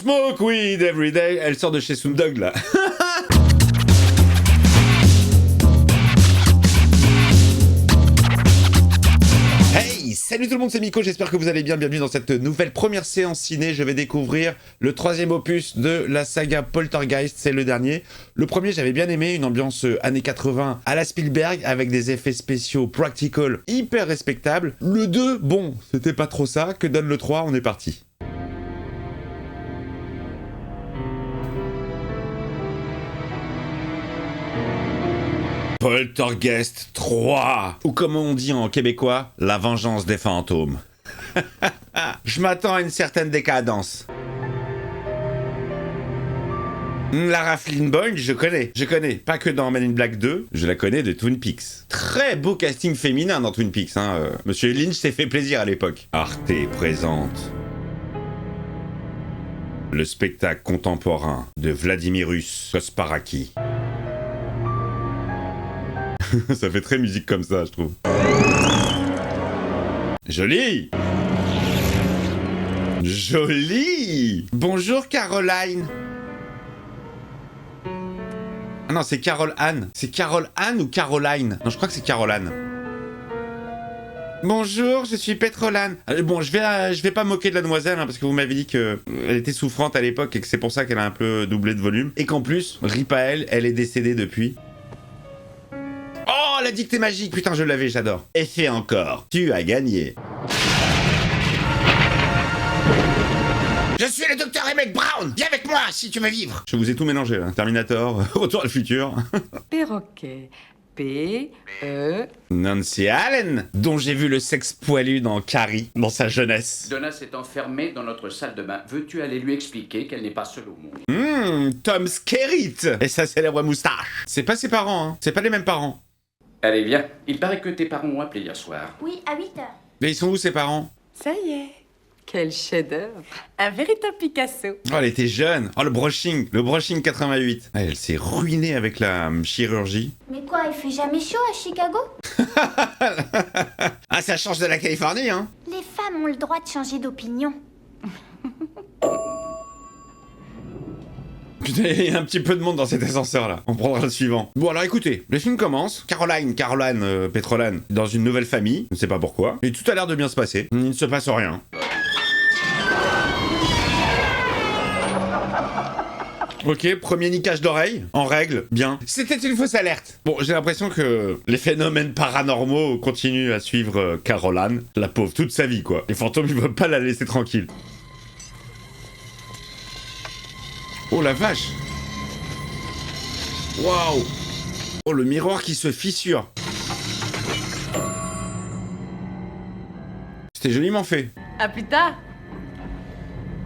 Smoke weed every day. Elle sort de chez Sundog là. Hey, salut tout le monde, c'est Miko, j'espère que vous allez bien, bienvenue dans cette nouvelle première séance ciné. Je vais découvrir le troisième opus de la saga Poltergeist, c'est le dernier. Le premier j'avais bien aimé, une ambiance années 80 à la Spielberg, avec des effets spéciaux practical hyper respectables. Le 2, bon, c'était pas trop ça, que donne le 3, on est parti. Poltergeist 3, ou comme on dit en québécois, la vengeance des fantômes. Je m'attends à une certaine décadence. Lara Flynn Boyle, je connais, pas que dans Men in Black 2, je la connais de Twin Peaks. Très beau casting féminin dans Twin Peaks, hein. Monsieur Lynch s'est fait plaisir à l'époque. Arte présente le spectacle contemporain de Vladimirus Kosparaki. Ça fait très musique comme ça, je trouve. Joli! Joli! Bonjour Caroline! Ah non, c'est Carole Anne. C'est Carole Anne ou Caroline? Non, je crois que c'est Caroline. Bonjour, je suis Pétrolane. Bon, je vais pas moquer de la demoiselle, hein, parce que vous m'avez dit qu'elle était souffrante à l'époque et que c'est pour ça qu'elle a un peu doublé de volume. Et qu'en plus, rip à elle est décédée depuis. Oh, la dictée magique, putain, je l'avais, j'adore. Et fait encore, tu as gagné. Je suis le docteur Emmett Brown. Viens avec moi si tu veux vivre. Je vous ai tout mélangé là. Terminator, Retour à le futur. Perroquet. P-E... Nancy Allen, dont j'ai vu le sexe poilu dans Carrie, dans sa jeunesse. Donna s'est enfermée dans notre salle de bain. Veux-tu aller lui expliquer qu'elle n'est pas seule au monde? Tom Skerritt et sa célèbre moustache. C'est pas ses parents, hein. C'est pas les mêmes parents. Allez, viens. Il paraît que tes parents ont appelé hier soir. Oui, à 8 h. Mais ils sont où ses parents? Ça y est. Quel chef-d'œuvre. Un véritable Picasso. Oh, elle était jeune. Oh, le brushing 88. Ah, elle s'est ruinée avec la chirurgie. Mais quoi, il fait jamais chaud à Chicago? Ah, ça change de la Californie, hein. Les femmes ont le droit de changer d'opinion. Putain, il y a un petit peu de monde dans cet ascenseur là. On prendra le suivant. Bon alors écoutez, le film commence. Caroline Pétrolane, dans une nouvelle famille. Je ne sais pas pourquoi. Et tout a l'air de bien se passer. Il ne se passe rien. Ok, premier niquage d'oreille, en règle, bien. C'était une fausse alerte. Bon, j'ai l'impression que les phénomènes paranormaux continuent à suivre Caroline, la pauvre, toute sa vie quoi. Les fantômes, ils veulent pas la laisser tranquille. Oh la vache! Waouh! Oh, le miroir qui se fissure. C'était joliment fait. À plus tard.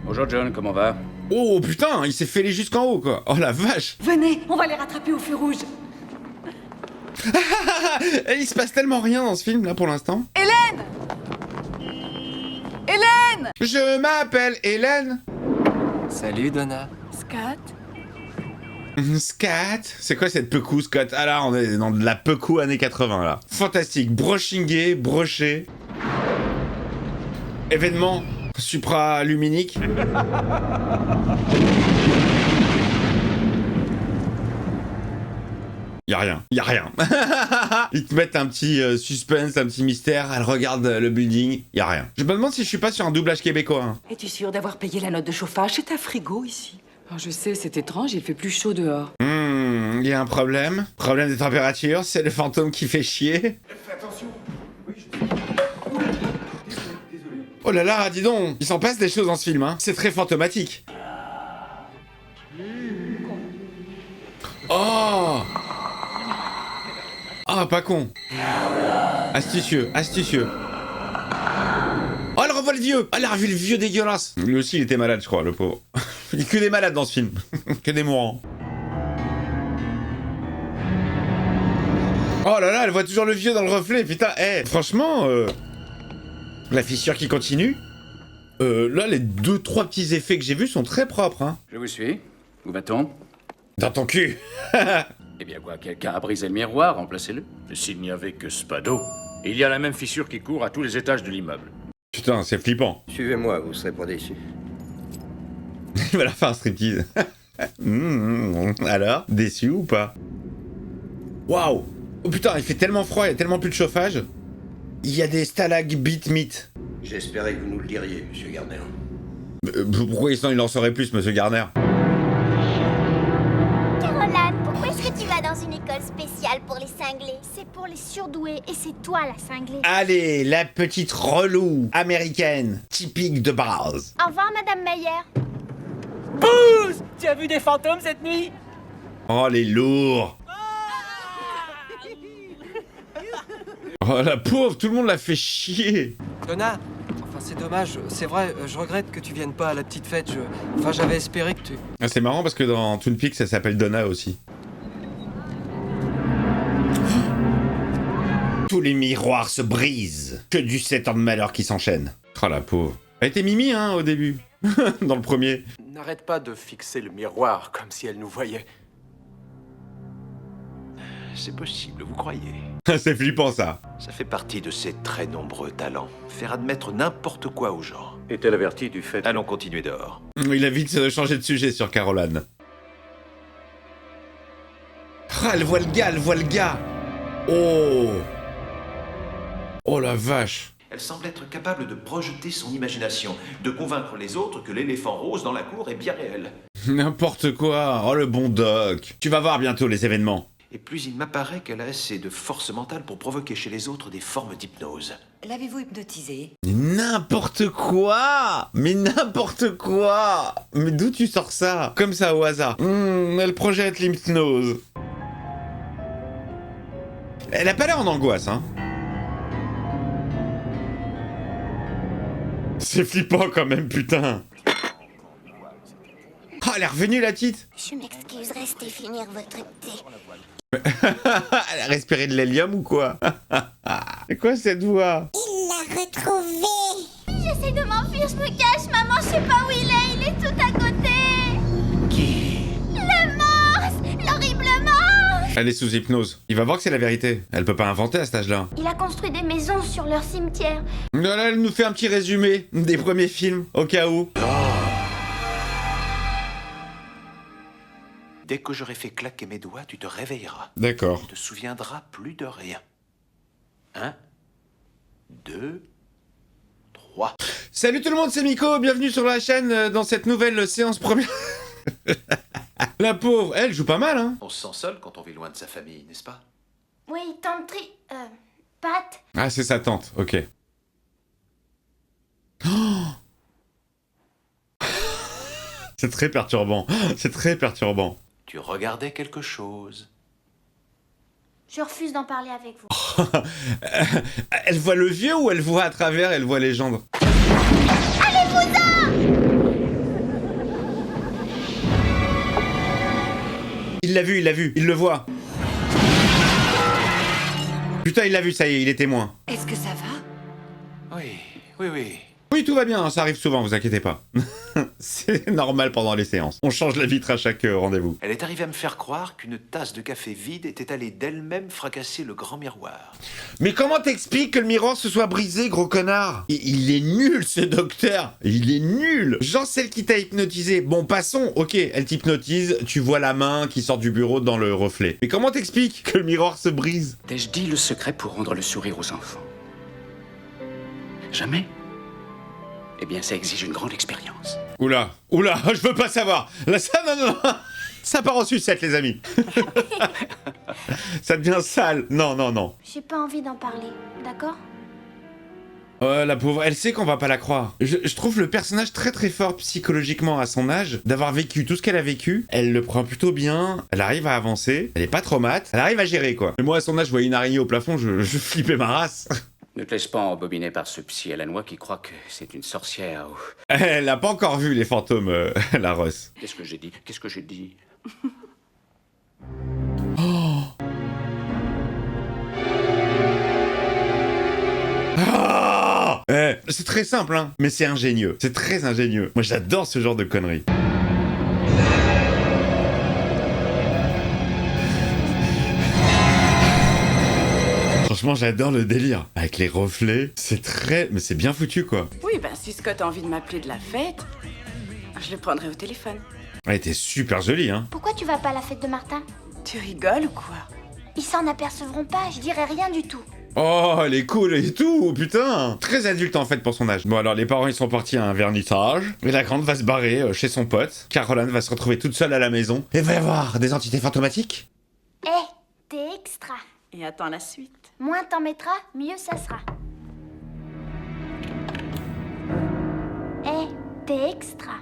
Bonjour John, comment va? Oh putain, il s'est fêlé jusqu'en haut quoi. Oh la vache. Venez, on va les rattraper au feu rouge. Et il se passe tellement rien dans ce film là pour l'instant. Hélène! Hélène! Je m'appelle Hélène. Salut Donna. Scott? Scat. C'est quoi cette pecou Scott? Ah là, on est dans de la pecou années 80 là. Fantastique. Brochingé, broché. Événement supraluminique. Y'a rien. Ils te mettent un petit suspense, un petit mystère, elle regarde le building, y'a rien. Je me demande si je suis pas sur un doublage québécois. Hein. Es-tu sûr d'avoir payé la note de chauffage? C'est un frigo ici. Oh, je sais, c'est étrange, il fait plus chaud dehors. Il y a un problème. Problème de température, c'est le fantôme qui fait chier. Fais attention. Oui, Oh là là, dis donc, il s'en passe des choses dans ce film, hein. C'est très fantomatique. Oh! Ah, pas con. Astucieux. Oh, elle revoit le vieux. Elle a revu le vieux dégueulasse. Lui aussi, il était malade, je crois, le pauvre. Il y a que des malades dans ce film. Que des mourants. Oh là là, elle voit toujours le vieux dans le reflet, putain. Franchement, la fissure qui continue. Là, les 2-3 petits effets que j'ai vus sont très propres, hein. Je vous suis. Où va-t-on? Dans ton cul. Eh bien quoi, quelqu'un a brisé le miroir, remplacez-le. S'il n'y avait que Spado, il y a la même fissure qui court à tous les étages de l'immeuble. Putain, c'est flippant. Suivez-moi, vous serez pas déçus. Il va leur faire un striptease. Alors, déçu ou pas? Waouh! Oh putain, il fait tellement froid, il y a tellement plus de chauffage. Il y a des stalagmites. J'espérais que vous nous le diriez, monsieur Gardner. Pourquoi sinon il en saurait plus, monsieur Garner? Caroline, pourquoi est-ce que tu vas dans une école spéciale pour les cinglés? C'est pour les surdoués et c'est toi la cinglée. Allez, la petite relou américaine, typique de base. Au revoir, Madame Meyer. Pousse! Tu as vu des fantômes cette nuit? Oh, les lourds. Oh, la pauvre, tout le monde l'a fait chier. Donna, enfin c'est dommage, c'est vrai, je regrette que tu viennes pas à la petite fête, Enfin j'avais espéré que tu... Ah, c'est marrant parce que dans Twin Peaks, ça s'appelle Donna aussi. Tous les miroirs se brisent. Que du 7 ans de malheur qui s'enchaînent. Oh, la pauvre. Elle était mimi, hein, au début. Dans le premier. N'arrête pas de fixer le miroir comme si elle nous voyait. C'est possible, vous croyez? C'est flippant, ça. Ça fait partie de ses très nombreux talents. Faire admettre n'importe quoi aux gens. Est-elle avertie du fait... Allons continuer dehors. Il a vite changé de sujet sur Caroline. Ah, elle voit le gars, elle voit le gars. Oh. Oh la vache. Elle semble être capable de projeter son imagination, de convaincre les autres que l'éléphant rose dans la cour est bien réel. N'importe quoi. Oh le bon doc. Tu vas voir bientôt les événements. Et plus il m'apparaît qu'elle a assez de force mentale pour provoquer chez les autres des formes d'hypnose. L'avez-vous hypnotisé? N'importe quoi. Mais n'importe quoi. Mais d'où tu sors ça? Comme ça au hasard. Elle projette l'hypnose. Elle a pas l'air en angoisse, hein. C'est flippant quand même, putain. Oh, elle est revenue, la petite. Je m'excuse, restez finir votre thé. Elle a respiré de l'hélium ou quoi? C'est quoi cette voix? Il l'a retrouvé. J'essaie de m'enfuir, je me cache, maman, je sais pas où il est tout à côté. Qui? Le morse, l'horrible morse. Elle est sous hypnose. Il va voir que c'est la vérité. Elle peut pas inventer à cet âge-là. Il a construit des maisons sur leur cimetière. Là, elle nous fait un petit résumé des premiers films, au cas où. Dès que j'aurai fait claquer mes doigts, tu te réveilleras. D'accord. Tu te souviendras plus de rien. 1, 2, 3. Salut tout le monde, c'est Miko, bienvenue sur la chaîne dans cette nouvelle séance première. La pauvre, elle joue pas mal, hein. On se sent seul quand on vit loin de sa famille, n'est-ce pas? Oui, tante Pat. Ah, c'est sa tante, ok. Oh. C'est très perturbant, c'est très perturbant. Tu regardais quelque chose. Je refuse d'en parler avec vous. Elle voit le vieux ou elle voit à travers, elle voit les gendres? Allez-vous-en! Il l'a vu, il le voit. Putain, il l'a vu, ça y est, il est témoin. Est-ce que ça va? Oui, oui, oui. Oui, tout va bien, ça arrive souvent, vous inquiétez pas. C'est normal pendant les séances. On change la vitre à chaque rendez-vous. Elle est arrivée à me faire croire qu'une tasse de café vide était allée d'elle-même fracasser le grand miroir. Mais comment t'expliques que le miroir se soit brisé, gros connard? Il est nul, ce docteur. Il est nul. Genre celle qui t'a hypnotisé. Bon, passons. Ok, elle t'hypnotise, tu vois la main qui sort du bureau dans le reflet. Mais comment t'expliques que le miroir se brise? T'ai-je dit le secret pour rendre le sourire aux enfants? Jamais? Eh bien, ça exige une grande expérience. Oula, oula, je veux pas savoir. Là, ça, non. Ça part en sucette, les amis. Ça devient sale. Non. J'ai pas envie d'en parler, d'accord? La pauvre, elle sait qu'on va pas la croire. Je trouve le personnage très très fort psychologiquement à son âge, d'avoir vécu tout ce qu'elle a vécu. Elle le prend plutôt bien, elle arrive à avancer, elle est pas trop mate, elle arrive à gérer quoi. Mais moi à son âge, je voyais une araignée au plafond, je flippais ma race. Ne te laisse pas embobiner par ce psy à la noix qui croit que c'est une sorcière ou... Elle a pas encore vu les fantômes, la Ross. Qu'est-ce que j'ai dit? Qu'est-ce que j'ai dit? C'est très simple, hein, mais c'est ingénieux. C'est très ingénieux. Moi, j'adore ce genre de conneries. Franchement, j'adore le délire. Avec les reflets, c'est très... Mais c'est bien foutu, quoi. Oui, ben si Scott a envie de m'appeler de la fête, Je le prendrai au téléphone. Elle était super jolie, hein. Pourquoi tu vas pas à la fête de Martin? Tu rigoles ou quoi? Ils s'en apercevront pas, je dirai rien du tout. Oh, elle est cool et tout, putain. Très adulte en fait pour son âge. Bon alors les parents ils sont partis à un vernissage. Et la grande va se barrer chez son pote. Caroline va se retrouver toute seule à la maison. Et va y avoir des entités fantomatiques. Eh, t'es extra. Et attends la suite. Moins t'en mettras, mieux ça sera. Eh, t'es extra.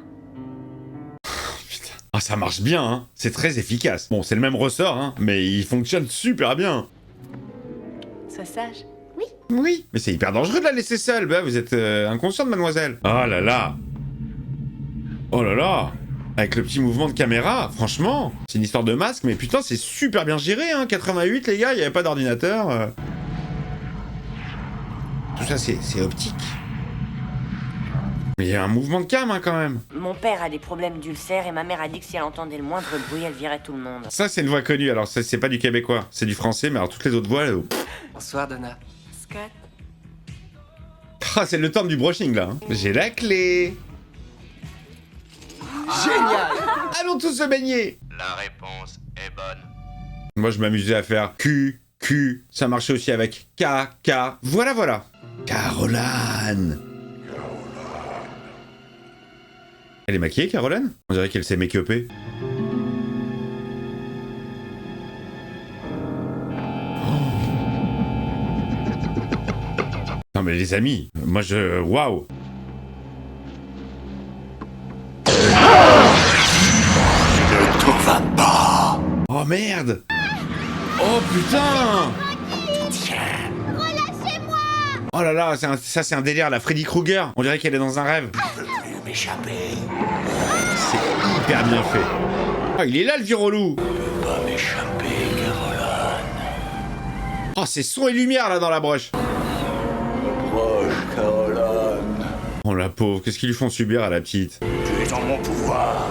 Putain. Ah ça marche bien, hein. C'est très efficace. Bon c'est le même ressort, hein. Mais il fonctionne super bien. Sois sage. Oui, mais c'est hyper dangereux de la laisser seule. Bah, vous êtes inconsciente, mademoiselle. Oh là là. Oh là là. Avec le petit mouvement de caméra, franchement, c'est une histoire de masque, mais putain, c'est super bien géré, hein. 88, les gars, il n'y avait pas d'ordinateur. Tout ça, c'est optique. Mais il y a un mouvement de cam, hein, quand même. Mon père a des problèmes d'ulcère et ma mère a dit que si elle entendait le moindre bruit, elle virait tout le monde. Ça, c'est une voix connue. Alors, ça, c'est pas du québécois, c'est du français, mais alors toutes les autres voix, Bonsoir, Donna. Scott. Ah, c'est le temps du brushing, là. Hein. J'ai la clé. Génial! Allons tous se baigner. La réponse est bonne. Moi, je m'amusais à faire Q, Q. Ça marchait aussi avec K, K. Voilà, voilà. Caroline. Elle est maquillée, Caroline? On dirait qu'elle s'est make-upée. Non mais les amis, moi je... Waouh. Ne t'en va pas. Oh merde. Oh putain. Relâchez-moi! Oh là là, ça c'est un délire, la Freddy Krueger. On dirait qu'elle est dans un rêve. M'échapper. C'est hyper bien fait. Oh, il est là le vieux relou. Pas m'échapper, Caroline. Oh, c'est son et lumière là dans la broche. Proche, Caroline. Oh la pauvre, qu'est-ce qu'ils lui font subir à la petite? Tu es en mon pouvoir.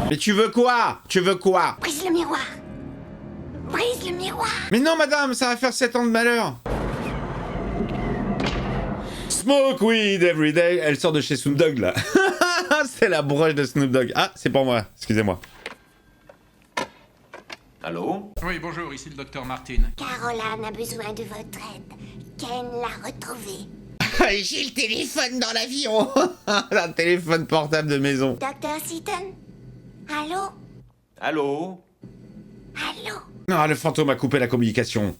Mais tu veux quoi? Tu veux quoi? Brise le miroir! Brise le miroir! Mais non madame, ça va faire 7 ans de malheur. Smoke weed every day. Elle sort de chez Snoop Dogg là. C'est la broche de Snoop Dogg. Ah, c'est pour moi, excusez-moi. Allô? Oui, bonjour, ici le docteur Martin. Caroline a besoin de votre aide. Ken l'a retrouvée. J'ai le téléphone dans l'avion. Un téléphone portable de maison. Docteur Seaton? Allô? Allô? Allô? Ah, le fantôme a coupé la communication.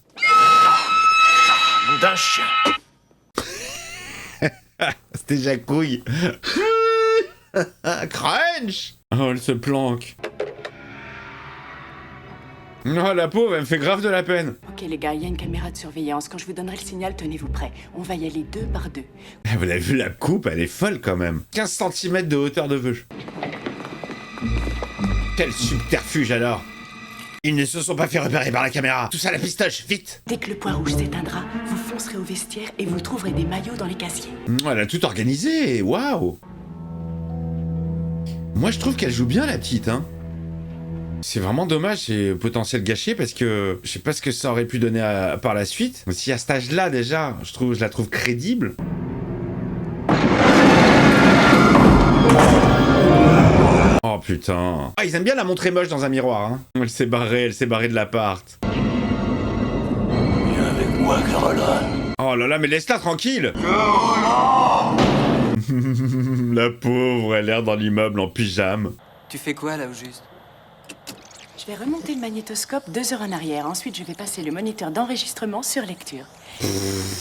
D'un chien. C'était Jacouille. Crunch. Oh, elle se planque. Oh, la pauvre, elle me fait grave de la peine. Ok les gars, il y a une caméra de surveillance. Quand je vous donnerai le signal, tenez-vous prêts. On va y aller 2 par 2. Vous avez vu la coupe, elle est folle quand même. 15 cm de hauteur de vœu. Quel subterfuge alors. Ils ne se sont pas fait repérer par la caméra. Tout ça à la pistoche, vite. Dès que le point rouge s'éteindra, vous foncerez au vestiaire et vous trouverez des maillots dans les casiers. Elle a tout organisé, waouh. Moi je trouve qu'elle joue bien la petite, hein. C'est vraiment dommage, c'est potentiel gâché parce que je sais pas ce que ça aurait pu donner par la suite. Si à cet âge-là déjà, je la trouve crédible. Oh putain. Ah, ils aiment bien la montrer moche dans un miroir, hein. Elle s'est barrée de l'appart. Viens avec moi, Caroline. Oh là là, mais laisse-la tranquille. La pauvre, elle a l'air dans l'immeuble en pyjama. Tu fais quoi là au juste? Je vais remonter le magnétoscope 2 heures en arrière. Ensuite, je vais passer le moniteur d'enregistrement sur lecture.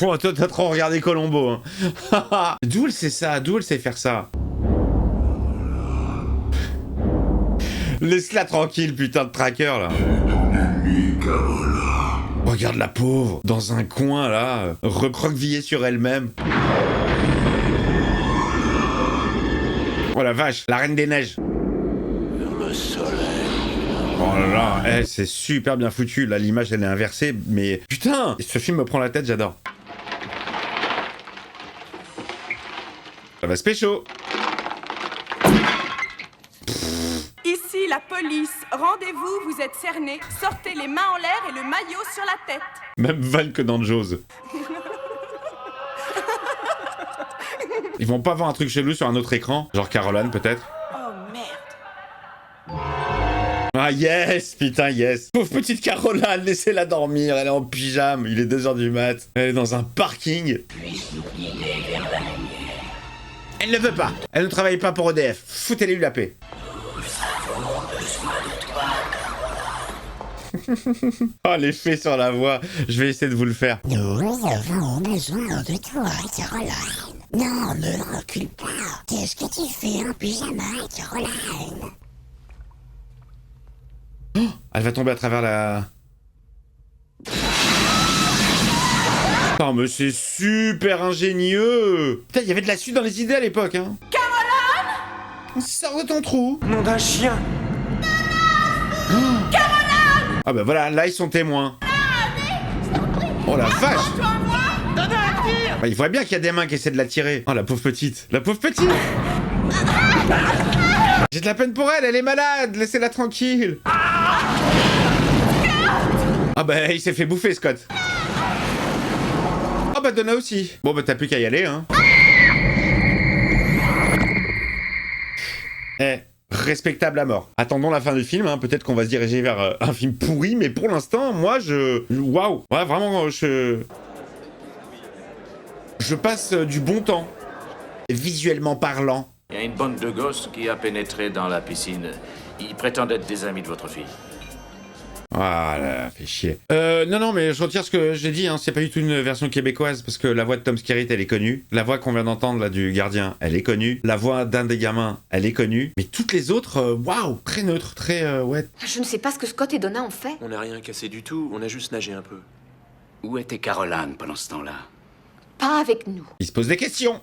Oh, toi, t'as trop regardé Colombo, hein. D'où elle sait ça? D'où elle sait faire ça? Laisse-la tranquille, putain de tracker, là. Regarde la pauvre, dans un coin, là, recroquevillée sur elle-même. Oh la vache, la reine des neiges. Vers le soleil. Oh là là, c'est super bien foutu. Là, l'image, elle est inversée, mais... Putain, ce film me prend la tête, j'adore. Ça va se pécho. Ici la police. Rendez-vous, vous êtes cernés. Sortez les mains en l'air et le maillot sur la tête. Même Val que dans Jaws. Ils vont pas voir un truc chelou sur un autre écran? Genre Caroline, peut-être? Oh Ah yes, putain yes. Pauvre petite Caroline, laissez-la dormir, elle est en pyjama, il est 2h du mat. Elle est dans un parking. Elle ne veut pas. Elle ne travaille pas pour EDF. Foutez-lui la paix. Oh, l'effet sur la voix. Je vais essayer de vous le faire. Nous avons besoin de toi, Caroline. Non, ne recule pas. Qu'est-ce que tu fais en pyjama, Caroline? Oh, elle va tomber à travers la... Oh, mais c'est super ingénieux. Putain, il y avait de la suite dans les idées à l'époque, hein. Caroline! Sors de ton trou. Nom d'un chien. Caroline! Ah bah voilà, là ils sont témoins. Oh la vache! Bah, il voit bien qu'il y a des mains qui essaient de la tirer. Oh la pauvre petite. La pauvre petite! J'ai de la peine pour elle, elle est malade, laissez-la tranquille. Ah bah il s'est fait bouffer Scott. Ah bah Donna aussi. Bon bah t'as plus qu'à y aller hein. Eh, respectable à mort. Attendons la fin du film, hein. Peut-être qu'on va se diriger vers un film pourri, mais pour l'instant, moi waouh. Ouais vraiment, je passe du bon temps. Visuellement parlant. Il y a une bande de gosses qui a pénétré dans la piscine. Ils prétendent être des amis de votre fille. Voilà, fait chier. Non, mais je retire ce que j'ai dit, hein. C'est pas du tout une version québécoise, parce que la voix de Tom Skerritt, elle est connue. La voix qu'on vient d'entendre, là, du gardien, elle est connue. La voix d'un des gamins, elle est connue. Mais toutes les autres, waouh, très neutre, très, ouais. Je ne sais pas ce que Scott et Donna ont fait. On n'a rien cassé du tout, on a juste nagé un peu. Où était Caroline pendant ce temps-là? Pas avec nous. Il se pose des questions.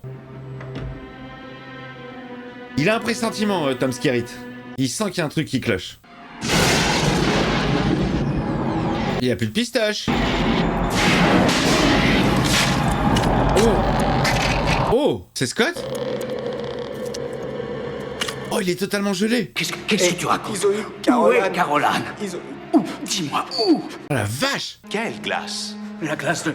Il a un pressentiment, Tom Skerritt. Il sent qu'il y a un truc qui cloche. Il n'y a plus de pistache. Oh! Oh! C'est Scott? Oh, il est totalement gelé. Qu'est-ce que tu racontes? Ils ont eu Où Caroline. est Caroline? Ils ont... Où? Dis-moi, où? Oh la vache! Quelle glace? La glace de...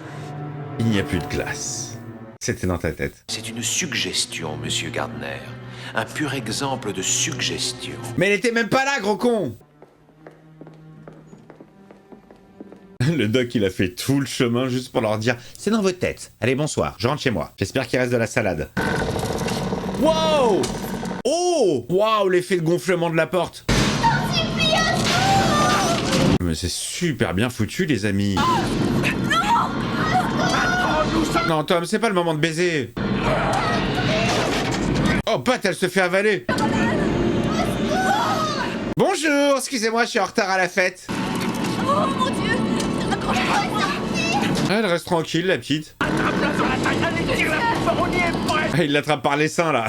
Il n'y a plus de glace. C'était dans ta tête. C'est une suggestion, monsieur Gardner. Un pur exemple de suggestion. Mais elle était même pas là, gros con! Le doc, il a fait tout le chemin juste pour leur dire « C'est dans votre tête. Allez, bonsoir. Je rentre chez moi. J'espère qu'il reste de la salade. » Wow! Oh! Waouh, l'effet de gonflement de la porte. Mais c'est super bien foutu, les amis. Non, Tom, c'est pas le moment de baiser. Oh, Pat, elle se fait avaler. Bonjour, excusez-moi, je suis en retard à la fête. Oh mon Dieu! Elle reste tranquille, la petite. Ah, il l'attrape par les seins, là.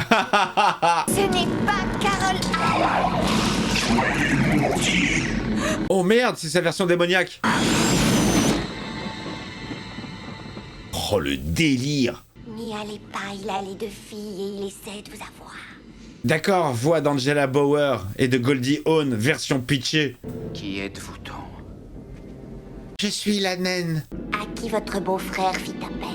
Ce n'est pas Carole. Oh merde, c'est sa version démoniaque. Oh, le délire. N'y allez pas, il a les deux filles et il essaie de vous avoir. D'accord, voix d'Angela Bauer et de Goldie Hawn, version pitchée. Qui êtes-vous donc? Je suis la naine. À qui votre beau-frère fit appel.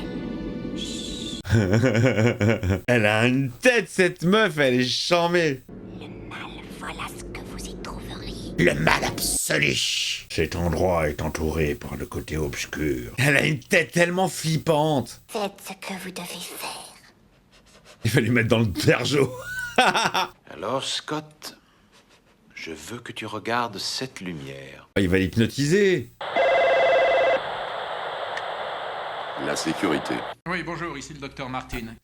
Elle a une tête, cette meuf, elle est charmée. Le mal, voilà ce que vous y trouveriez. Le mal absolu. Cet endroit est entouré par le côté obscur. Elle a une tête tellement flippante. Faites ce que vous devez faire. Il va lui mettre dans le bergeau. Alors, Scott, je veux que tu regardes cette lumière. Il va l'hypnotiser. La sécurité. Oui, bonjour, ici le docteur Martin.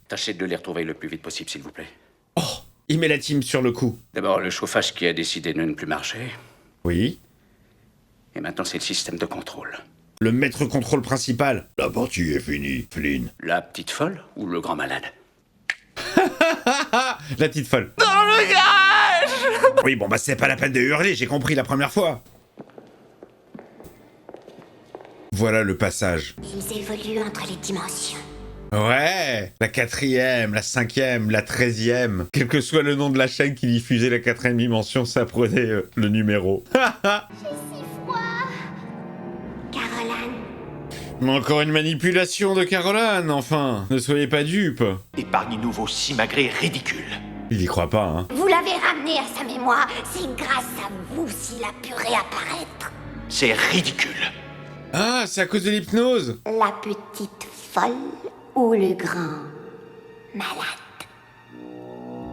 Tâchez de les retrouver le plus vite possible, s'il vous plaît. Oh, il met la team sur le coup. D'abord, le chauffage qui a décidé de ne plus marcher. Oui. Et maintenant, c'est le système de contrôle. Le maître contrôle principal. La partie est finie, Flynn. La petite folle ou le grand malade? La petite folle. Dans le garage! Oui, bon, bah c'est pas la peine de hurler, j'ai compris la première fois. Voilà le passage. Ils évoluent entre les dimensions. Ouais, la 4e, la 5e, la 13e. Quel que soit le nom de la chaîne qui diffusait la 4e dimension, ça prenait le numéro. J'ai si froid. Caroline. Mais encore une manipulation de Caroline, enfin. Ne soyez pas dupes. Épargnez-nous vos simagrées ridicules. Il y croit pas, hein. Vous l'avez ramené à sa mémoire. C'est grâce à vous s'il a pu réapparaître. C'est ridicule. Ah, c'est à cause de l'hypnose. La petite folle ou le grand malade.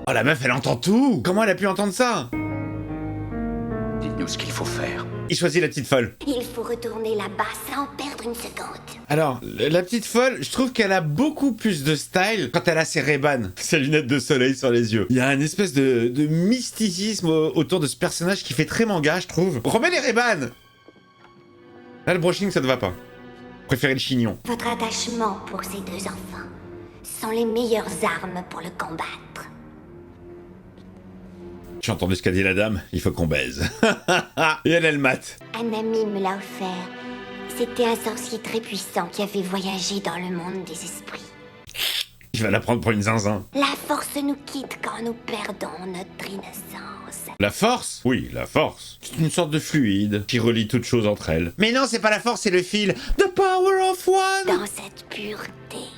Oh, la meuf, elle entend tout. Comment elle a pu entendre ça? Dites-nous ce qu'il faut faire. Il choisit la petite folle. Il faut retourner là-bas sans perdre une seconde. Alors, la petite folle, je trouve qu'elle a beaucoup plus de style quand elle a ses Ray-Ban, ses lunettes de soleil sur les yeux. Il y a une espèce de mysticisme autour de ce personnage qui fait très manga, je trouve. Remets les Ray-Ban. Là, le brushing, ça ne va pas. Préférez le chignon. Votre attachement pour ces deux enfants sont les meilleures armes pour le combattre. Tu as entendu ce qu'a dit la dame? Il faut qu'on baise. Et elle mate. Un ami me l'a offert. C'était un sorcier très puissant qui avait voyagé dans le monde des esprits. Il va la prendre pour une zinzin. La force nous quitte quand nous perdons notre innocence. La force? Oui, la force. C'est une sorte de fluide qui relie toutes choses entre elles. Mais non, c'est pas la force, c'est le fil. The power of one. Dans cette pureté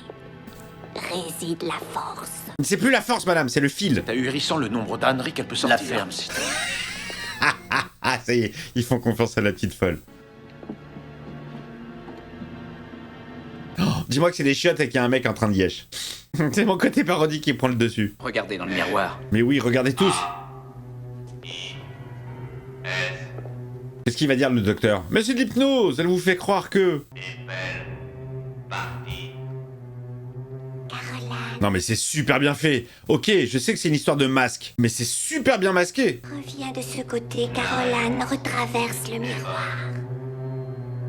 réside la force. C'est plus la force, madame, c'est le fil. C'est ahurissant le nombre d'âneries qu'elle peut sortir. La ferme, c'est... Ah, ça y est, ils font confiance à la petite folle. Oh, dis-moi que c'est des chiottes et qu'il y a un mec en train de lièche. C'est mon côté parodie qui prend le dessus. Regardez dans le miroir. Mais oui, regardez tous. Qu'est-ce qu'il va dire le docteur? Mais c'est de l'hypnose, elle vous fait croire que... Non mais c'est super bien fait. Ok, je sais que c'est une histoire de masque, mais c'est super bien masqué. Reviens de ce côté, Caroline retraverse le miroir.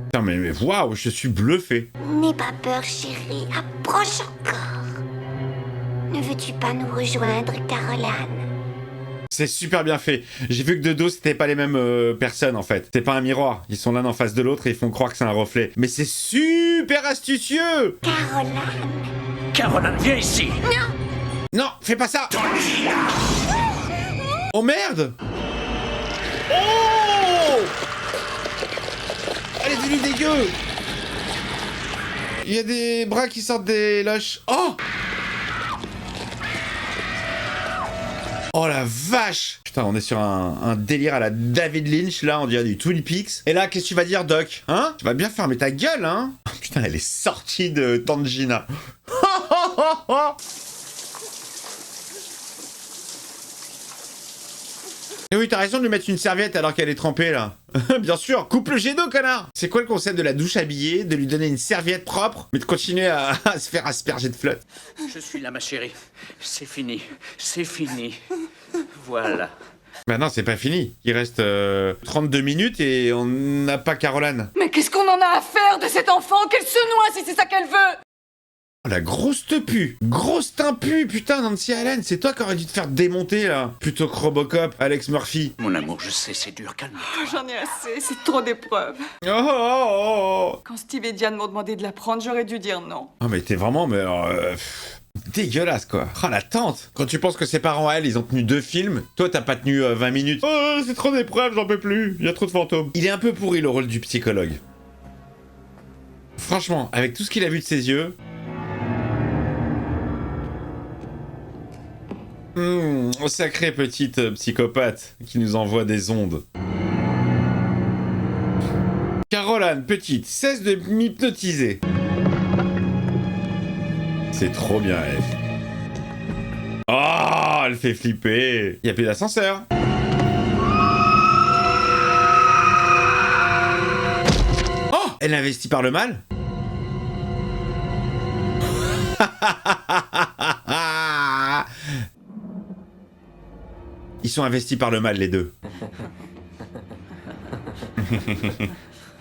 Putain mais waouh, je suis bluffé. N'aie pas peur, chérie, approche encore. Ne veux-tu pas nous rejoindre, Caroline? C'est super bien fait. J'ai vu que de dos, c'était pas les mêmes personnes en fait. C'est pas un miroir. Ils sont l'un en face de l'autre et ils font croire que c'est un reflet. Mais c'est super astucieux. Caroline. Caroline, viens ici. Non, fais pas ça. Oh merde. Oh. Elle est devenue dégueu. Il y a des bras qui sortent des loches. Oh. Oh la vache! Putain, on est sur un délire à la David Lynch, là, on dirait du Twin Peaks. Et là, qu'est-ce que tu vas dire, Doc? Hein? Tu vas bien fermer ta gueule, hein? Oh, putain, elle est sortie de Tangina. Et oui, t'as raison de lui mettre une serviette alors qu'elle est trempée, là. Bien sûr, coupe le jet d'eau, connard! C'est quoi le concept de la douche habillée? De lui donner une serviette propre, mais de continuer à se faire asperger de flotte? Je suis là, ma chérie. C'est fini. C'est fini. Voilà. Bah non, c'est pas fini. Il reste 32 minutes et on n'a pas Caroline. Mais qu'est-ce qu'on en a à faire de cet enfant? Qu'elle se noie si c'est ça qu'elle veut! Oh, la grosse tepu! Grosse timpu! Putain, Nancy Allen, c'est toi qui aurais dû te faire démonter, là! Plutôt que Robocop, Alex Murphy. Mon amour, je sais, c'est dur, calme-toi. Oh, j'en ai assez, c'est trop d'épreuves. Oh, oh, oh, oh. Quand Steve et Diane m'ont demandé de la prendre, j'aurais dû dire non. Oh, mais t'es vraiment, mais alors, dégueulasse, quoi. Oh, la tante! Quand tu penses que ses parents, elle, ils ont tenu 2 films, toi, t'as pas tenu 20 minutes. Oh, c'est trop d'épreuves, j'en peux plus. Il y a trop de fantômes. Il est un peu pourri, le rôle du psychologue. Franchement, avec tout ce qu'il a vu de ses yeux... Sacrée petite psychopathe qui nous envoie des ondes. Caroline, petite, cesse de m'hypnotiser. C'est trop bien, elle. Oh, elle fait flipper. Il y a plus d'ascenseur. Oh, elle investit par le mal. Ils sont investis par le mal, les deux.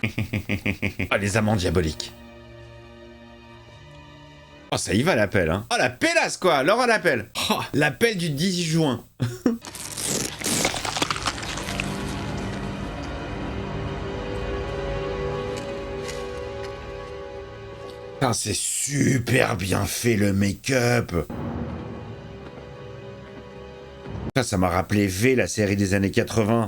Oh, les amants diaboliques. Oh, ça y va, l'appel, hein. Oh, la pélasse, quoi. Laura l'appel. Oh, l'appel du 18 juin. Putain, c'est super bien fait, le make-up. Ça m'a rappelé V, la série des années 80.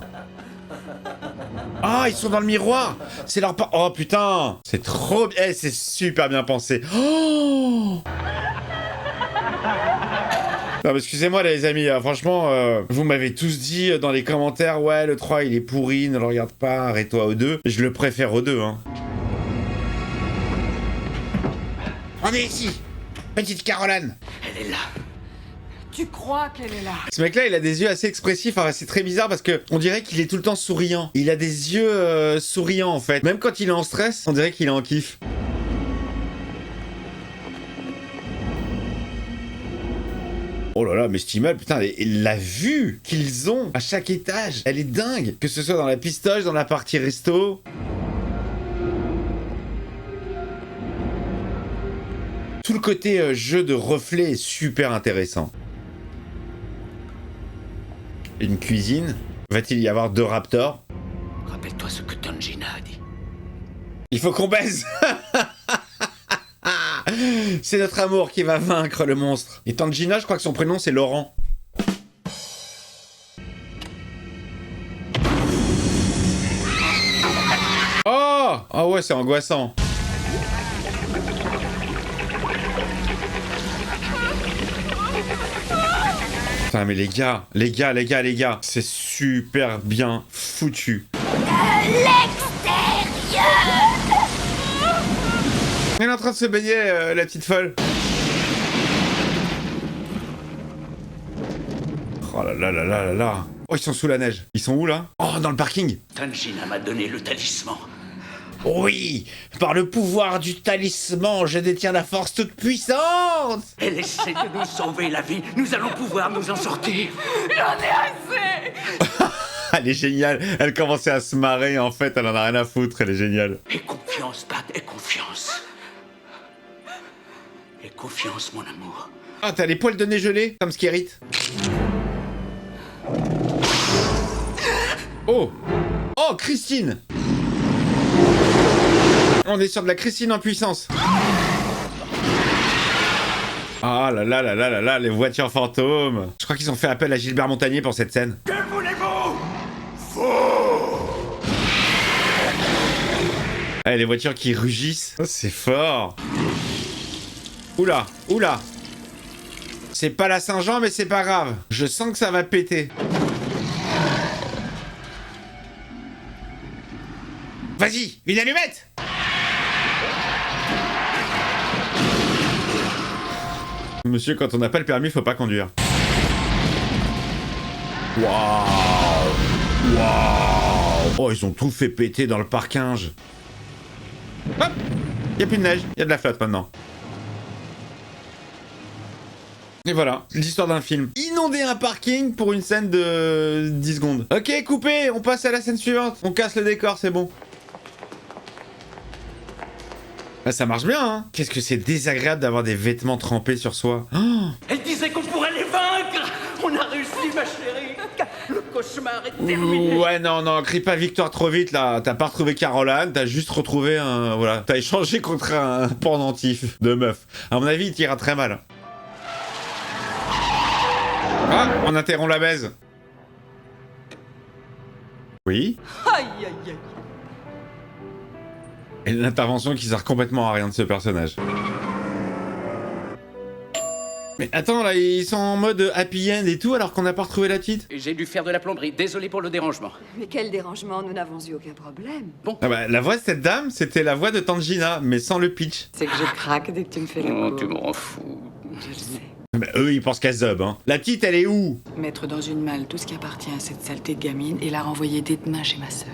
Ah, ils sont dans le miroir. C'est leur... Oh, putain. C'est trop bien. C'est super bien pensé. Oh. Non mais excusez-moi les amis, franchement, vous m'avez tous dit dans les commentaires, ouais le 3 il est pourri, ne le regarde pas, arrête-toi au 2. Je le préfère au 2, hein. On est ici, petite Caroline. Elle est là. Tu crois qu'elle est là? Ce mec-là, il a des yeux assez expressifs. Enfin, c'est très bizarre parce que on dirait qu'il est tout le temps souriant. Il a des yeux souriants en fait. Même quand il est en stress, on dirait qu'il est en kiff. Oh là là, mais cet immeuble, putain, la vue qu'ils ont à chaque étage, elle est dingue. Que ce soit dans la pistoche, dans la partie resto. Tout le côté jeu de reflets est super intéressant. Une cuisine. Va-t-il y avoir 2 raptors? Rappelle-toi ce que Tangina a dit. Il faut qu'on baise. C'est notre amour qui va vaincre le monstre. Et Tangina, je crois que son prénom c'est Laurent. Oh! Ah ouais, c'est angoissant. Putain mais les gars, c'est super bien foutu. Elle est en train de se baigner, la petite folle. Oh là là là là là là. Oh, ils sont sous la neige. Ils sont où là? Oh, dans le parking. Tangina m'a donné le talisman. Oui, par le pouvoir du talisman, je détiens la force toute puissante. Elle essaie de nous sauver la vie. Nous allons pouvoir nous en sortir. J'en ai assez. Elle est géniale. Elle commençait à se marrer, en fait, elle en a rien à foutre, elle est géniale. Aie confiance, Pat, aie confiance. Aie confiance, mon amour. Ah, t'as les poils de nez gelés, comme Skerrit. Oh. Oh, Christine. On est sur de la Christine en puissance. Ah là là là là là là, les voitures fantômes. Je crois qu'ils ont fait appel à Gilbert Montagnier pour cette scène. Que voulez-vous? Faux! Ah, les voitures qui rugissent. Oh, c'est fort. Oula, oula. C'est pas la Saint-Jean, mais c'est pas grave. Je sens que ça va péter. Vas-y, une allumette! Monsieur, quand on n'a pas le permis, faut pas conduire. Waouh! Waouh! Oh, ils ont tout fait péter dans le parking. Hop! Y'a plus de neige, y'a de la flotte maintenant. Et voilà, l'histoire d'un film. Inonder un parking pour une scène de 10 secondes. Ok, coupé, on passe à la scène suivante. On casse le décor, c'est bon. Bah, ça marche bien, hein. Qu'est-ce que c'est désagréable d'avoir des vêtements trempés sur soi. Oh. Elle disait qu'on pourrait les vaincre. On a réussi, ma chérie. Le cauchemar est terminé. Ouais, non, non, crie pas victoire trop vite, là. T'as pas retrouvé Caroline, t'as juste retrouvé un... Voilà, t'as échangé contre un pendentif de meuf. À mon avis, il t'ira très mal. Ah, on interrompt la baise. Oui. Aïe, aïe, aïe. Et l'intervention qui sert complètement à rien de ce personnage. Mais attends, là, ils sont en mode happy end et tout, alors qu'on n'a pas retrouvé la petite. J'ai dû faire de la plomberie. Désolé pour le dérangement. Mais quel dérangement, nous n'avons eu aucun problème. Bon. Ah bah, la voix de cette dame, c'était la voix de Tangina, mais sans le pitch. C'est que je craque dès que tu me fais le Oh, coup. tu m'en fous. Je le sais. Bah, eux, ils pensent qu'à Zob, hein. La petite, elle est où? Mettre dans une malle tout ce qui appartient à cette saleté de gamine et la renvoyer dès demain chez ma sœur.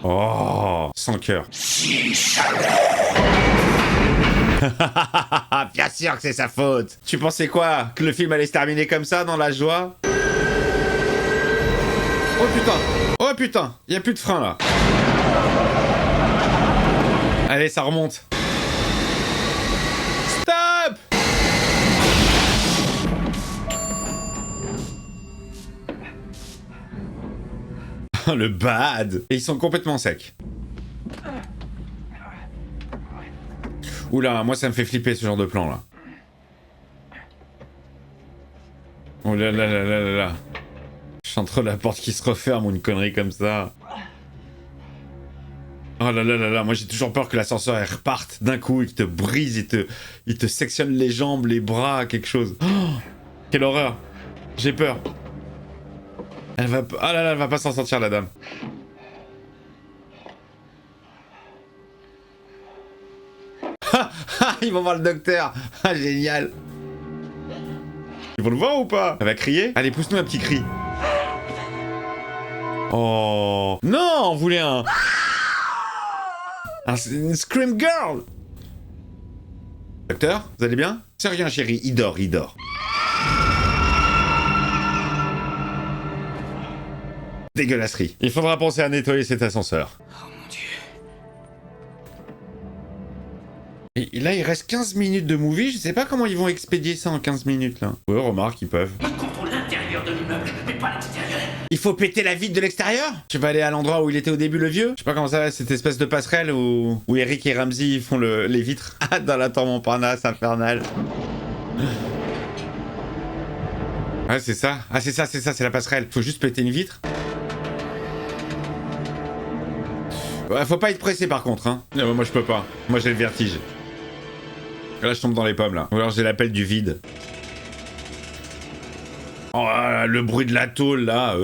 Oh, sans cœur. Bien sûr que c'est sa faute. Tu pensais quoi? Que le film allait se terminer comme ça, dans la joie? Oh putain! Oh putain! Y a plus de frein, là. Allez, ça remonte. Stop! Le bad. Et ils sont complètement secs. Oula, moi ça me fait flipper ce genre de plan là. Oh là là là là là là. Je suis entre la porte qui se referme ou une connerie comme ça. Oh là là là là, moi j'ai toujours peur que l'ascenseur elle reparte d'un coup, il te brise, il te sectionne les jambes, les bras, quelque chose. Oh, Quelle horreur. J'ai peur. Elle va... Ah là là, elle va pas s'en sortir, la dame. Ils vont voir le docteur. Ah, génial. Ils vont le voir ou pas? Elle va crier? Allez, pousse-nous un petit cri. Oh. Non, on voulait une Scream Girl. Docteur, vous allez bien? C'est rien, chérie. Il dort, il dort. Dégueulasserie. Il faudra penser à nettoyer cet ascenseur. Oh mon dieu. Et là, il reste 15 minutes de movie. Je sais pas comment ils vont expédier ça en 15 minutes, là. Ouais, remarque, ils peuvent. Je contrôle l'intérieur de l'immeuble, mais pas l'extérieur. Il faut péter la vitre de l'extérieur? Tu vas aller à l'endroit où il était au début, le vieux? Je sais pas comment ça va, cette espèce de passerelle où Eric et Ramsey font les vitres. Ah, dans la tour Montparnasse infernale. Ah, c'est ça. Ah, c'est ça, c'est la passerelle. Faut juste péter une vitre. Ouais, faut pas être pressé par contre, hein. Non, moi je peux pas. Moi j'ai le vertige. Là je tombe dans les pommes là. Ou alors j'ai l'appel du vide. Oh, le bruit de la tôle là.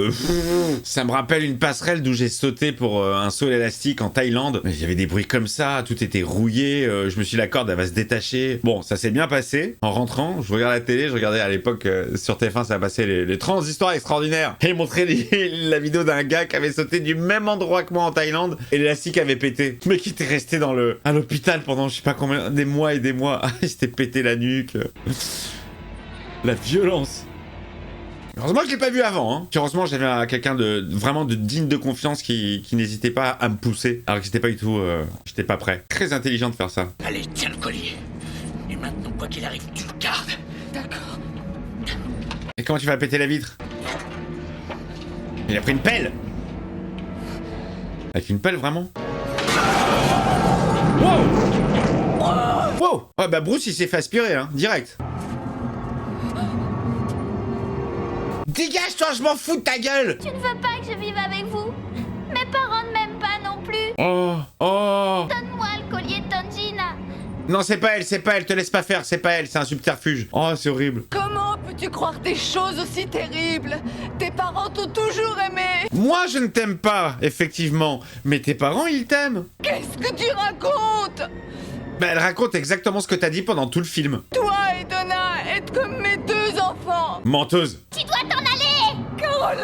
Ça me rappelle une passerelle d'où j'ai sauté pour un saut élastique en Thaïlande. Il y avait des bruits comme ça, tout était rouillé. Je me suis dit la corde elle va se détacher. Bon, ça s'est bien passé. En rentrant, je regarde la télé, je regardais à l'époque sur TF1 ça passait les 30 histoires extraordinaires. Et ils montraient la vidéo d'un gars qui avait sauté du même endroit que moi en Thaïlande et l'élastique avait pété. Mais qui était resté à l'hôpital pendant je sais pas combien, des mois et des mois. Il s'était pété la nuque. La violence. Heureusement que je l'ai pas vu avant, hein. Heureusement j'avais quelqu'un de vraiment de digne de confiance qui n'hésitait pas à me pousser, alors que j'étais pas du tout, j'étais pas prêt. Très intelligent de faire ça. Allez, tiens le collier. Et maintenant, quoi qu'il arrive, tu le gardes. D'accord. Et comment tu vas péter la vitre? Il a pris une pelle. Avec une pelle vraiment? Wow! Wow! Ouais bah Bruce il s'est fait aspirer, hein, direct. Dégage-toi, je m'en fous de ta gueule! Tu ne veux pas que je vive avec vous? Mes parents ne m'aiment pas non plus. Oh! Oh! Donne-moi le collier de Tangina. Non, c'est pas elle, te laisse pas faire, c'est pas elle, c'est un subterfuge. Oh, c'est horrible. Comment peux-tu croire des choses aussi terribles? Tes parents t'ont toujours aimé. Moi, je ne t'aime pas, effectivement. Mais tes parents, ils t'aiment. Qu'est-ce que tu racontes? Bah, elle raconte exactement ce que t'as dit pendant tout le film. Toi et Donna êtes comme mes deux enfants. Menteuse. Tu dois t'en aller. Caroline.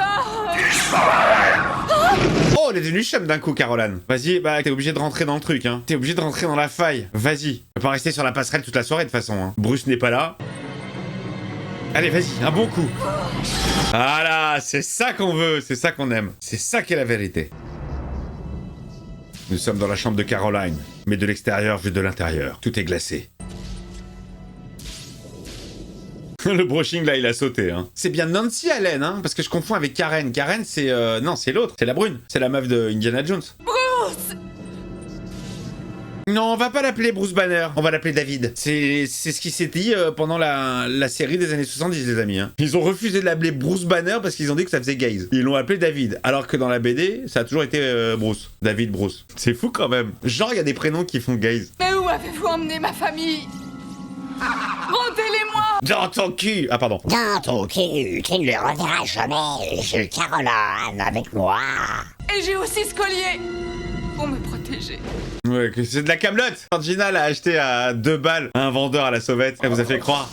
Oh, elle est devenue chum d'un coup, Caroline. Vas-y, bah, t'es obligé de rentrer dans le truc, hein. T'es obligé de rentrer dans la faille. Vas-y. Tu peux pas rester sur la passerelle toute la soirée, de toute façon, hein. Bruce n'est pas là. Allez, vas-y, un bon coup. Voilà, c'est ça qu'on veut, c'est ça qu'on aime. C'est ça qui est la vérité. Nous sommes dans la chambre de Caroline, mais de l'extérieur vu de l'intérieur. Tout est glacé. Le brushing, là, il a sauté, hein. C'est bien Nancy Allen, hein, parce que je confonds avec Karen. Karen, c'est... Non, c'est l'autre. C'est la brune. C'est la meuf de Indiana Jones. Bruce! Non, on va pas l'appeler Bruce Banner. On va l'appeler David. C'est ce qui s'est dit pendant la série des années 70, les amis, hein. Ils ont refusé de l'appeler Bruce Banner parce qu'ils ont dit que ça faisait gaze. Ils l'ont appelé David. Alors que dans la BD, ça a toujours été Bruce. David Bruce. C'est fou, quand même. Genre, il y a des prénoms qui font gaze. Mais où avez-vous emmené ma famille? Rendez-les-moi! Dans ton cul! Ah, pardon. Dans ton cul, tu ne le reverras jamais. J'ai Caroline avec moi. Et j'ai aussi ce collier pour me protéger. Ouais, que c'est de la camelote. Gina l'a acheté à 2 balles à un vendeur à la sauvette. Elle vous a fait croire.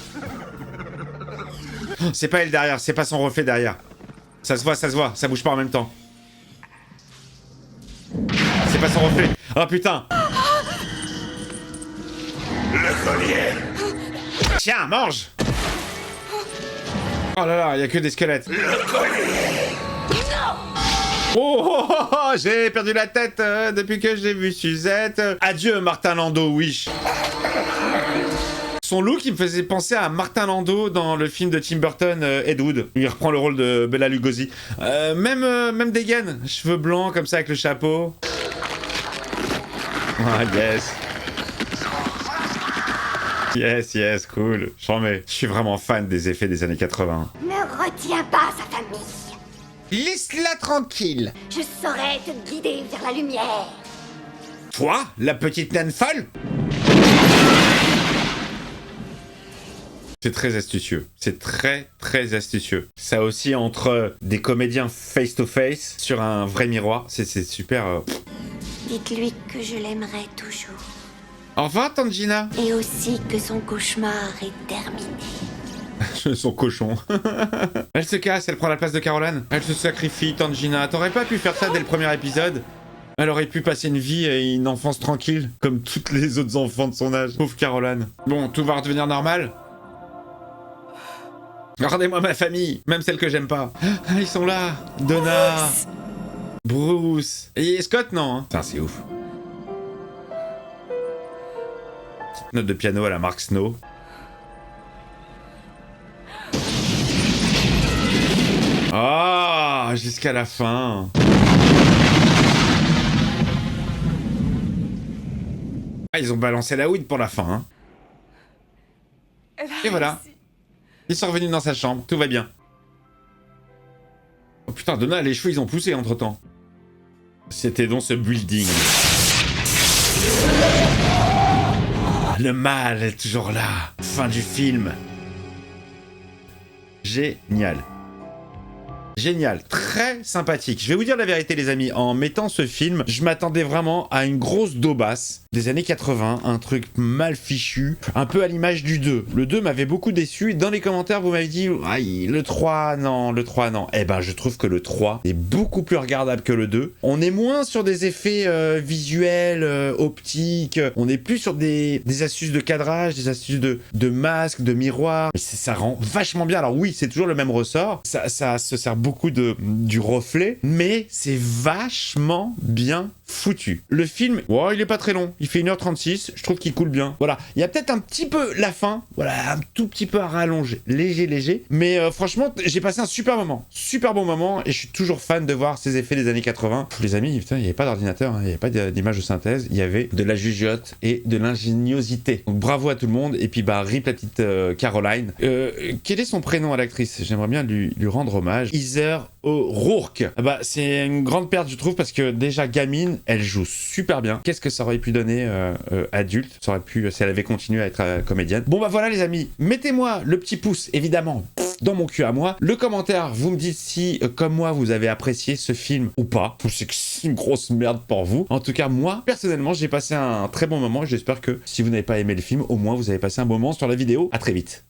C'est pas elle derrière, c'est pas son reflet derrière. Ça se voit, ça bouge pas en même temps. C'est pas son reflet. Oh putain. Le collier. Tiens, mange. Oh là là, y a que des squelettes. Le collier. Oh, j'ai perdu la tête depuis que j'ai vu Suzette. Adieu Martin Landau, Wish. Son look, il me faisait penser à Martin Landau dans le film de Tim Burton, Ed Wood. Il reprend le rôle de Bela Lugosi. Même des gaines, cheveux blancs comme ça avec le chapeau. Ah yes. Yes, cool. J'en mets. Je suis vraiment fan des effets des années 80. Ne retiens pas sa famille. Laisse-la tranquille. Je saurais te guider vers la lumière. Toi, la petite naine folle? C'est très astucieux. C'est très, très astucieux. Ça aussi, entre des comédiens face-to-face sur un vrai miroir, c'est super... Dites-lui que je l'aimerai toujours. Au revoir, Tangina. Et aussi que son cauchemar est terminé. Son cochon. Elle se casse, elle prend la place de Caroline. Elle se sacrifie, Tangina. T'aurais pas pu faire ça dès le premier épisode? Elle aurait pu passer une vie et une enfance tranquille, comme toutes les autres enfants de son âge. Pauvre Caroline. Bon, tout va redevenir normal. Regardez-moi ma famille, même celle que j'aime pas. Ah, ils sont là. Donna. Bruce. Et Scott, non. Putain, c'est ouf. Petite note de piano à la Mark Snow. Ah, jusqu'à la fin. Ah, ils ont balancé la weed pour la fin, hein. Et voilà. Ils sont revenus dans sa chambre, tout va bien. Oh putain, Donna, les cheveux, ils ont poussé entre-temps. C'était donc ce building. Le mal est toujours là. Fin du film. Génial. Génial, très sympathique. Je vais vous dire la vérité les amis, en mettant ce film, je m'attendais vraiment à une grosse daubasse des années 80, un truc mal fichu, un peu à l'image du 2. Le 2 m'avait beaucoup déçu et dans les commentaires vous m'avez dit aïe, le 3 non, le 3 non. Eh ben je trouve que le 3 est beaucoup plus regardable que le 2. On est moins sur des effets visuels, optiques, on est plus sur des astuces de cadrage, des astuces de masques, de miroirs. Ça rend vachement bien. Alors oui, c'est toujours le même ressort, ça se sert beaucoup du reflet, mais c'est vachement bien foutu. Le film, oh, il est pas très long, il fait 1h36, je trouve qu'il coule bien. Voilà, il y a peut-être un petit peu la fin, voilà, un tout petit peu à rallonger, léger, mais franchement, j'ai passé un super moment, super bon moment, et je suis toujours fan de voir ces effets des années 80. Les amis, putain, il n'y avait pas d'ordinateur, hein, il n'y avait pas d'image de synthèse, il y avait de la jugeote et de l'ingéniosité. Donc bravo à tout le monde, et puis bah, rip la petite Caroline. Quel est son prénom à l'actrice? J'aimerais bien lui rendre hommage. Heather O'Rourke. Bah, c'est une grande perte, je trouve, parce que déjà gamine, elle joue super bien. Qu'est-ce que ça aurait pu donner adulte? Ça aurait pu, si elle avait continué à être comédienne. Bon bah voilà les amis, mettez-moi le petit pouce, évidemment, dans mon cul à moi. Le commentaire, vous me dites si, comme moi, vous avez apprécié ce film ou pas. Je sais que c'est une grosse merde pour vous. En tout cas, moi, personnellement, j'ai passé un très bon moment. J'espère que si vous n'avez pas aimé le film, au moins vous avez passé un bon moment sur la vidéo. À très vite.